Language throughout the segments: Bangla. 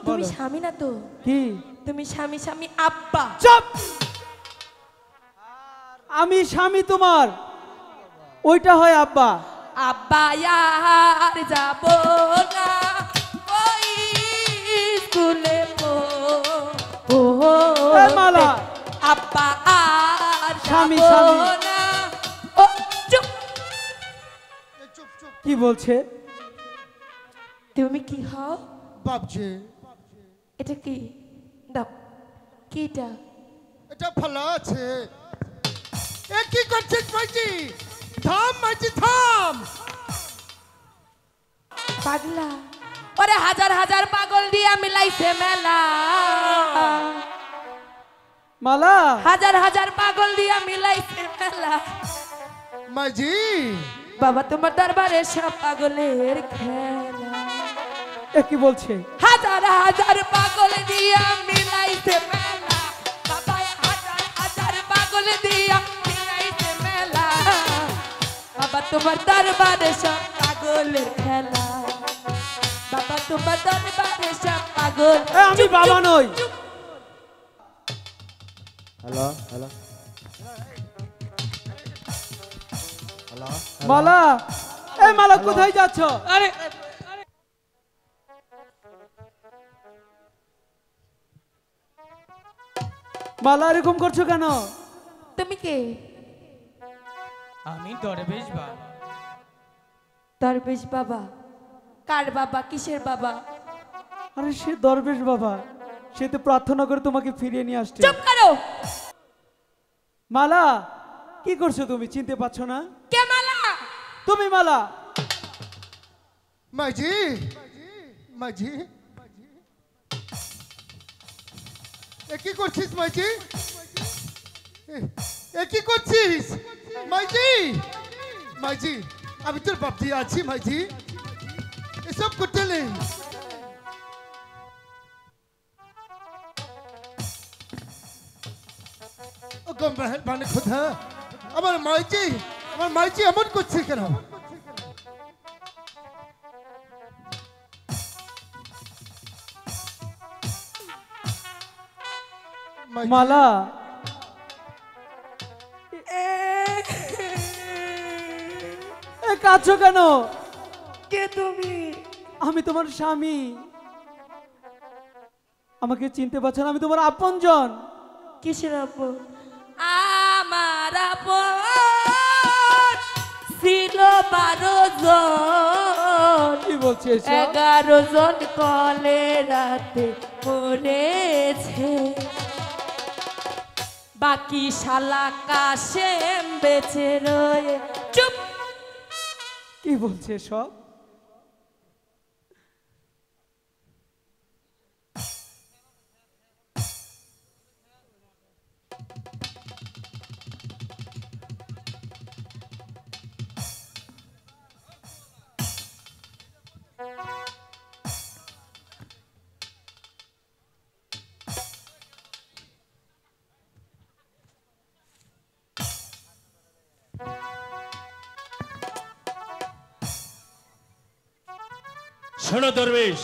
তুমি স্বামী না তো? কি তুমি স্বামী স্বামী আব্বা। চুপ! আমি স্বামী তোমার, ওইটা হয় আব্বা। আব্বা আর যাব না ওই স্কুলে মালা, আব্বা আর স্বামী যাব স্বামী না। ও চুপ! কি বলছে? তুমি কি হও? বাপজি, এটা কি? দাও। কি এটা? এটা ভালো আছে। এ কি করছিস মাইজি? থাম মাইজি, থাম। পাগলা, ওরে হাজার হাজার পাগল দিয়া মিলাইছে মেলা। মালা, হাজার হাজার পাগল দিয়া মিলাইছে মেলা। মাইজি, বাবা তোমার দরবারে সব পাগলের খেলা। এ কি বলছে? হাজার হাজার পাগল দিয়া মিলাইছে মেলা। বাবা হাজার হাজার পাগল দিয়া মিলাইছে মেলা। বাবা তোমার দরবারে সব পাগলের খেলা। বাবা তোমার দরবারে সব পাগল। আমি বাবা নই। Hello hello hello. মালা, এই মালা কোথায় যাচ্ছ? আরে মালা এরকম করছো কেন? তুমি কে? আমি দরবেশ বাবা। দরবেশ বাবা? কার বাবা? কিসের বাবা? আরে সে দরবেশ বাবা, সে তো প্রার্থনা করে তোমাকে ফিরিয়ে নিয়ে আসছে। চুপ করো! মালা, কি করছো তুমি? চিনতে পারছো না? কে মালা? তুমি মালা। মাইজি, মাইজি, এ কি করছিস মাইজি? এ কি করছিস মাইজি? মাইজি, আমি তোর বাপজি আছি মাইজি, এসব করতে নেই। ও গম মানে খোদা, আমার মাইজি এমন করছে কেন? মালা, এ কাঁদছো কেন? কে তুমি? আমি তোমার স্বামী। আমাকে চিনতে পারছো না? আমি তোমার আপনজন। কিসের আপন? আমার আপন ছিল 12 জন। কি বলছে এসব? 11 জন কলেরাতে মরেছে। বাকি শালা কাশেম বেঁচে রয়ে। চুপ! কি বলছে সব? শোনো দরবেশ,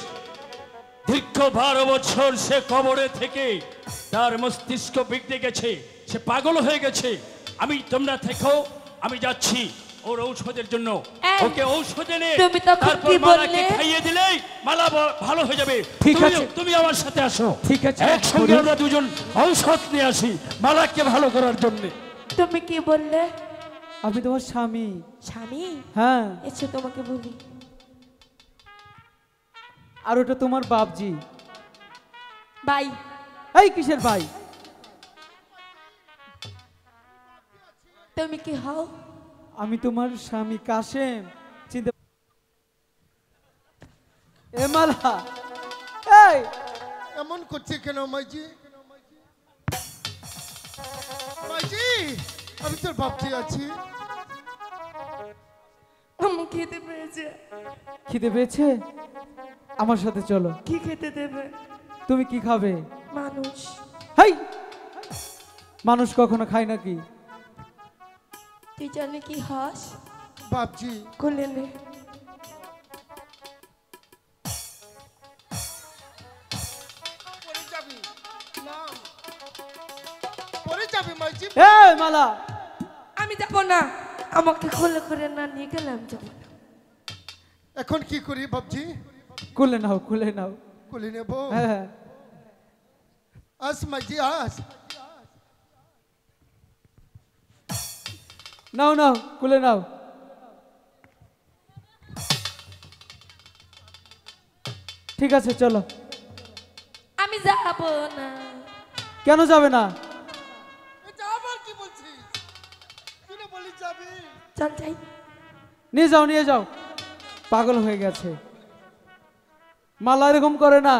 দীর্ঘ 12 বছর সে কবরে থেকে তার মস্তিষ্ক বিগড়ে গেছে, সে পাগল হয়ে গেছে। তোমরা থেকো, আমি যাচ্ছি ওর ঔষধের জন্য। ওকে ঔষধ এনে তুমি তখন তারপর কি মালাকে বললে? খাইয়ে দিলেই মালা ভালো হয়ে যাবে। ঠিক আছে। তুমি আমার সাথে আসো। ঠিক আছে। একসঙ্গে আমরা দুজন ঔষধ নিয়ে আসি মালাকে ভালো করার জন্য। তুমি কি বললে? আমি তোমার স্বামী। স্বামী? হ্যাঁ। এসে তোমাকে বলি। আর ওটা তোমার বাপজি। বাই। এই কিসের ভাই? তুমি কি হও? আমি তোমার স্বামী কাশেম। চিনতে এ মালা, এই এমন করছে কেন মাইজি? মাইজি, আমি তোর বাপজি আছি। আমার খেতে পেয়েছে। খিদে পেয়েছে? আমার সাথে চলো। কি খেতে দেবে? তুমি কি খাবে? মানুষ। হাই, মানুষ কখনো খায় নাকি? তুই জানি কি হাস? বাপজি, কোলে নে। যাবে মাইজি? এ মালা, আমি যাব না, আমাকে খুলে করে না নিয়ে গেলাম যাব না। এখন কি করি বাবজি? খুলে নাও, খুলে নাও। খুলে নেব? হ্যাঁ, আস মাইজি আস। নাও নাও, খুলে নাও। ঠিক আছে, চলো। আমি যাব না। কেন যাবে না? এটা আবার কি বলছিস? তুই না বলি যাবি? চল যাই। নিয়ে যাও, নিয়ে যাও। পাগল হয়ে গেছে। মালা এরকম করে না।